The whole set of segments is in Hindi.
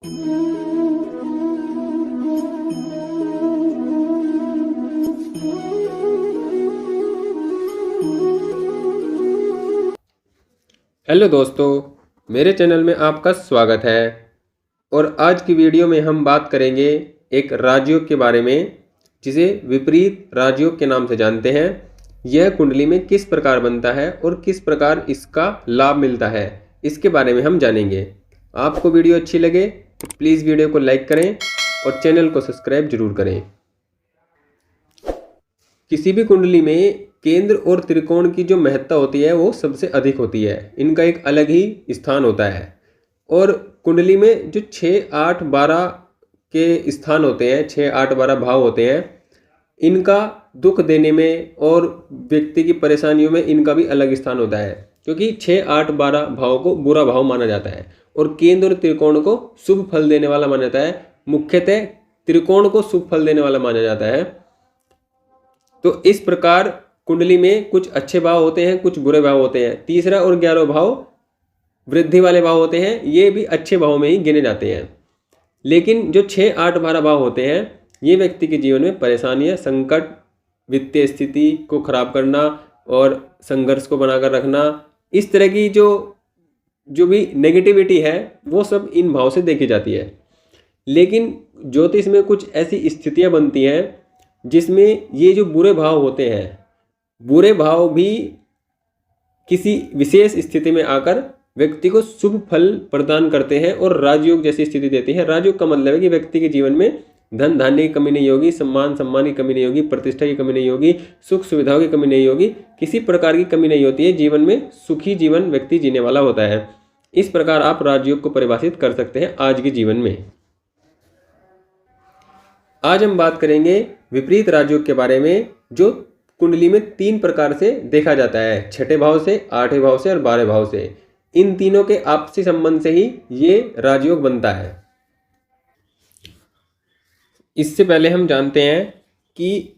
हेलो दोस्तों, मेरे चैनल में आपका स्वागत है। और आज की वीडियो में हम बात करेंगे एक राजयोग के बारे में, जिसे विपरीत राजयोग के नाम से जानते हैं। यह कुंडली में किस प्रकार बनता है और किस प्रकार इसका लाभ मिलता है, इसके बारे में हम जानेंगे। आपको वीडियो अच्छी लगे तो प्लीज़ वीडियो को लाइक करें और चैनल को सब्सक्राइब जरूर करें। किसी भी कुंडली में केंद्र और त्रिकोण की जो महत्ता होती है वो सबसे अधिक होती है। इनका एक अलग ही स्थान होता है। और कुंडली में जो 6, 8, 12 के स्थान होते हैं, 6, 8, 12 भाव होते हैं, इनका दुख देने में और व्यक्ति की परेशानियों में इनका भी अलग स्थान होता है। क्योंकि 6, 8, 12 भाव को बुरा भाव माना जाता है और केंद्र और त्रिकोण को शुभ फल देने वाला माना जाता है। मुख्यतः त्रिकोण को शुभ फल देने वाला माना जाता है। तो इस प्रकार कुंडली में कुछ अच्छे भाव होते हैं, कुछ बुरे भाव होते हैं। 3रा और 11वां भाव वृद्धि वाले भाव होते हैं, ये भी अच्छे भाव में ही गिने जाते हैं। लेकिन जो 6, 8, 12 भाव होते हैं, ये व्यक्ति के जीवन में परेशानियां, संकट, वित्तीय स्थिति को खराब करना और संघर्ष को बनाकर रखना, इस तरह की जो भी नेगेटिविटी है वो सब इन भाव से देखी जाती है। लेकिन ज्योतिष में कुछ ऐसी स्थितियां बनती हैं जिसमें ये जो बुरे भाव होते हैं, बुरे भाव भी किसी विशेष स्थिति में आकर व्यक्ति को शुभ फल प्रदान करते हैं और राजयोग जैसी स्थिति देती है। राजयोग का मतलब है कि व्यक्ति के जीवन में धन धान्य की कमी नहीं होगी, सम्मान की कमी नहीं होगी, प्रतिष्ठा की कमी नहीं होगी, सुख सुविधाओं की कमी नहीं होगी, किसी प्रकार की कमी नहीं होती है। जीवन में सुखी जीवन व्यक्ति जीने वाला होता है। इस प्रकार आप राजयोग को परिभाषित कर सकते हैं आज के जीवन में। आज हम बात करेंगे विपरीत राजयोग के बारे में, जो कुंडली में 3 प्रकार से देखा जाता है, 6ठे भाव से, 8वें भाव से और 12वें भाव से। इन तीनों के आपसी संबंध से ही ये राजयोग बनता है। इससे पहले हम जानते हैं कि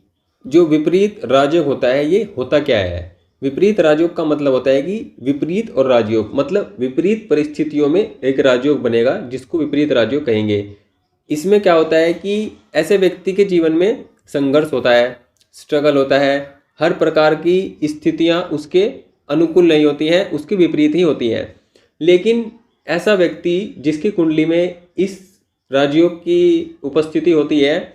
जो विपरीत राजयोग होता है ये होता क्या है। विपरीत राजयोग का मतलब होता है कि विपरीत और राजयोग, मतलब विपरीत परिस्थितियों में एक राजयोग बनेगा जिसको विपरीत राजयोग कहेंगे। इसमें क्या होता है कि ऐसे व्यक्ति के जीवन में संघर्ष होता है, स्ट्रगल होता है, हर प्रकार की स्थितियां उसके अनुकूल नहीं होती हैं, उसकी विपरीत ही होती हैं। लेकिन ऐसा व्यक्ति जिसकी कुंडली में इस राजयोग की उपस्थिति होती है,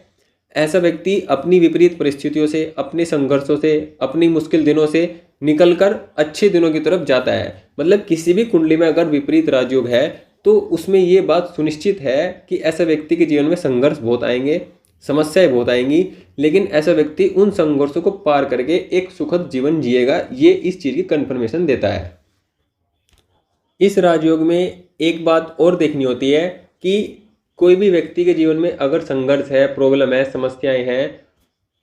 ऐसा व्यक्ति अपनी विपरीत परिस्थितियों से, अपने संघर्षों से, अपनी मुश्किल दिनों से निकलकर अच्छे दिनों की तरफ जाता है। मतलब किसी भी कुंडली में अगर विपरीत राजयोग है तो उसमें ये बात सुनिश्चित है कि ऐसा व्यक्ति के जीवन में संघर्ष बहुत आएंगे, समस्याएं बहुत आएंगी, लेकिन ऐसा व्यक्ति उन संघर्षों को पार करके एक सुखद जीवन जिएगा। ये इस चीज़ की कन्फर्मेशन देता है। इस राजयोग में एक बात और देखनी होती है कि कोई भी व्यक्ति के जीवन में अगर संघर्ष है, प्रॉब्लम है, समस्याएं हैं,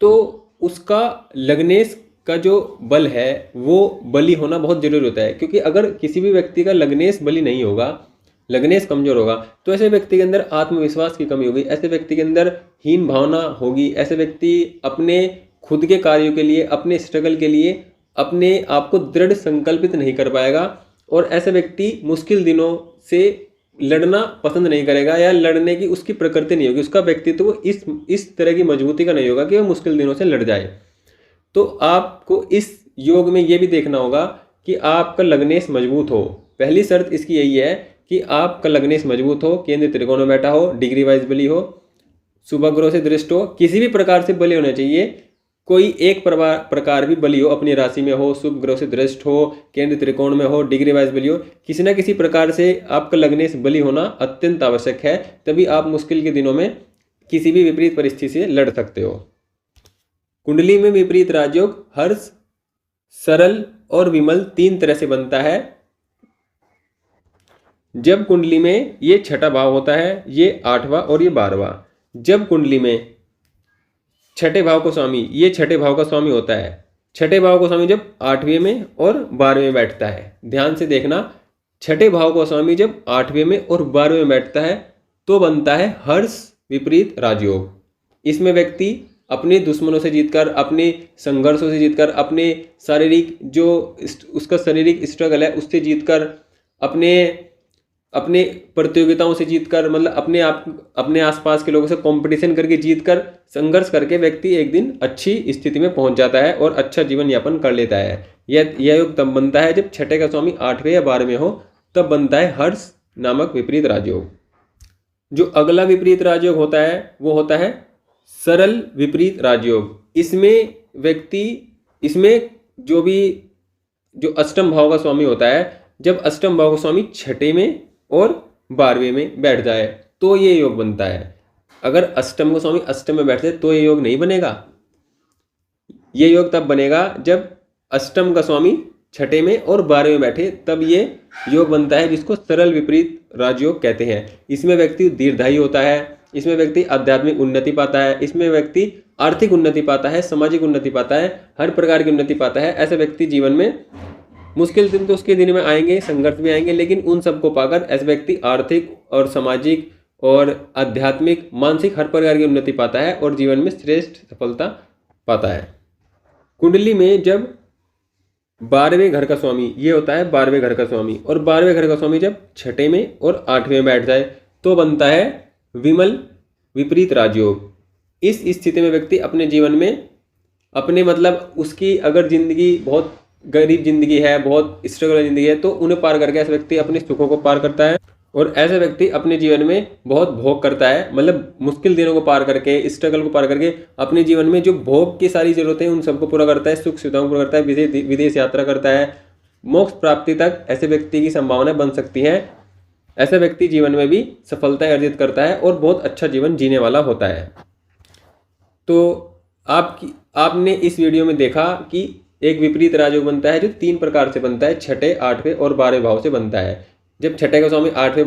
तो उसका लग्नेश का जो बल है वो बली होना बहुत जरूरी होता है। क्योंकि अगर किसी भी व्यक्ति का लग्नेश बली नहीं होगा, लग्नेश कमजोर होगा, तो ऐसे व्यक्ति के अंदर आत्मविश्वास की कमी होगी, ऐसे व्यक्ति के अंदर हीन भावना होगी, ऐसे व्यक्ति अपने खुद के कार्यों के लिए, अपने स्ट्रगल के लिए अपने आप को दृढ़ संकल्पित नहीं कर पाएगा और ऐसे व्यक्ति मुश्किल दिनों से लड़ना पसंद नहीं करेगा या लड़ने की उसकी प्रकृति नहीं होगी, उसका व्यक्तित्व इस तरह की मजबूती का नहीं होगा कि वह मुश्किल दिनों से लड़ जाए। तो आपको इस योग में ये भी देखना होगा कि आपका लग्नेश मजबूत हो। पहली शर्त इसकी यही है कि आपका लग्नेश मजबूत हो, केंद्र त्रिकोण में बैठा हो, डिग्री वाइज बली हो, शुभ ग्रह से दृष्ट हो, किसी भी प्रकार से बली होना चाहिए। कोई एक प्रकार भी बली हो, अपनी राशि में हो, शुभ ग्रह से दृष्ट हो, केंद्र त्रिकोण में हो, डिग्री वाइज बली हो, किसी ना किसी प्रकार से आपका लग्नेश बली होना अत्यंत आवश्यक है। तभी आप मुश्किल के दिनों में किसी भी विपरीत परिस्थिति से लड़ सकते हो। कुंडली में विपरीत राजयोग हर्ष, सरल और विमल 3 तरह से बनता है। जब कुंडली में ये 6ठा भाव होता है, ये 8वां और ये 12वां, जब कुंडली में 6ठे भाव को स्वामी, ये 6ठे भाव का स्वामी होता है, 6ठे भाव को स्वामी जब 8वें में और 12वें में बैठता है, ध्यान से देखना, 6ठे भाव को स्वामी जब 8वें में और 12वें में बैठता है तो बनता है हर्ष विपरीत राजयोग। इसमें व्यक्ति अपने दुश्मनों से जीतकर, अपने संघर्षों से जीतकर, अपने शारीरिक जो उसका शारीरिक स्ट्रगल है उससे जीतकर, अपने अपने प्रतियोगिताओं से जीतकर, मतलब अपने आसपास के लोगों से कंपटीशन करके जीतकर, संघर्ष करके व्यक्ति एक दिन अच्छी स्थिति में पहुंच जाता है और अच्छा जीवन यापन कर लेता है। यह योग तब बनता है जब छठे का स्वामी 8वें या 12वें हो, तब बनता है हर्ष नामक विपरीत राजयोग। जो अगला विपरीत राजयोग होता है वो होता है सरल विपरीत राजयोग। इसमें जो अष्टम भाव का स्वामी होता है, जब अष्टम भाव का स्वामी छठे में और 12वें में बैठ जाए तो ये योग बनता है। अगर अष्टम का स्वामी अष्टम में बैठते तो ये योग नहीं बनेगा। ये योग तब बनेगा जब अष्टम का स्वामी छठे में और 12वें में बैठे, तब ये योग बनता है, जिसको सरल विपरीत राजयोग कहते हैं। इसमें व्यक्ति दीर्घायु होता है, इसमें व्यक्ति आध्यात्मिक उन्नति पाता है, इसमें व्यक्ति आर्थिक उन्नति पाता है, सामाजिक उन्नति पाता है, हर प्रकार की उन्नति पाता है। ऐसे व्यक्ति जीवन में मुश्किल दिन तो उसके दिन में आएंगे, संघर्ष भी आएंगे, लेकिन उन सबको पाकर ऐसे व्यक्ति आर्थिक और सामाजिक और आध्यात्मिक मानसिक हर प्रकार की उन्नति पाता है और जीवन में श्रेष्ठ सफलता पाता है। कुंडली में जब 12वें घर का स्वामी, ये होता है 12वें घर का स्वामी, और 12वें घर का स्वामी जब छठे में और 8वें में बैठ जाए तो बनता है विमल विपरीत राजयोग। इस स्थिति में व्यक्ति अपने जीवन में उसकी अगर जिंदगी बहुत गरीब जिंदगी है, बहुत स्ट्रगल जिंदगी है, तो उन्हें पार करके ऐसे व्यक्ति अपने सुखों को पार करता है। और ऐसे व्यक्ति अपने जीवन में बहुत भोग करता है, मतलब मुश्किल दिनों को पार करके, स्ट्रगल को पार करके अपने जीवन में जो भोग की सारी जरूरतें हैं उन सबको पूरा करता है, सुख सुविधाओं को पूरा करता है, विदेश यात्रा करता है, मोक्ष प्राप्ति तक ऐसे व्यक्ति की संभावना बन सकती है। ऐसा व्यक्ति जीवन में भी सफलता अर्जित करता है और बहुत अच्छा जीवन जीने वाला होता है। तो आपने इस वीडियो में देखा कि एक विपरीत राजयोग बनता है जो 3 प्रकार से बनता है, छठे, 8वें और 12वें भाव से बनता है। जब छठे का स्वामी 8वें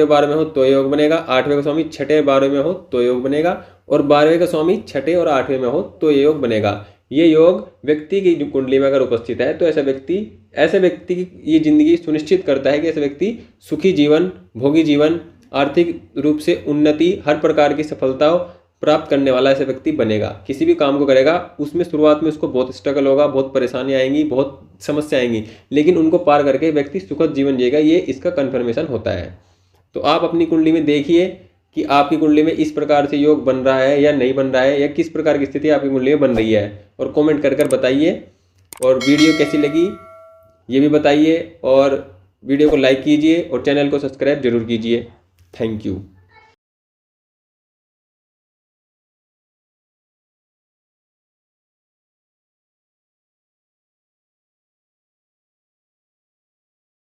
12 में हो तो योग बनेगा, 8वें का स्वामी छठे 12 में हो तो योग बनेगा, और 12वें का स्वामी छठे और 8वें में हो तो ये योग बनेगा। ये योग व्यक्ति की कुंडली में अगर उपस्थित है तो ऐसे व्यक्ति की ये जिंदगी सुनिश्चित करता है कि ऐसे व्यक्ति सुखी जीवन, भोगी जीवन, आर्थिक रूप से उन्नति, हर प्रकार की सफलता प्राप्त करने वाला ऐसे व्यक्ति बनेगा। किसी भी काम को करेगा उसमें शुरुआत में उसको बहुत स्ट्रगल होगा, बहुत परेशानी आएंगी, बहुत समस्या आएंगी, लेकिन उनको पार करके व्यक्ति सुखद जीवन जिएगा। ये इसका कन्फर्मेशन होता है। तो आप अपनी कुंडली में देखिए कि आपकी कुंडली में इस प्रकार से योग बन रहा है या नहीं बन रहा है, या किस प्रकार की स्थिति आपकी कुंडली में बन रही है, और कमेंट कर बताइए। और वीडियो कैसी लगी ये भी बताइए, और वीडियो को लाइक कीजिए और चैनल को सब्सक्राइब जरूर कीजिए। Thank you.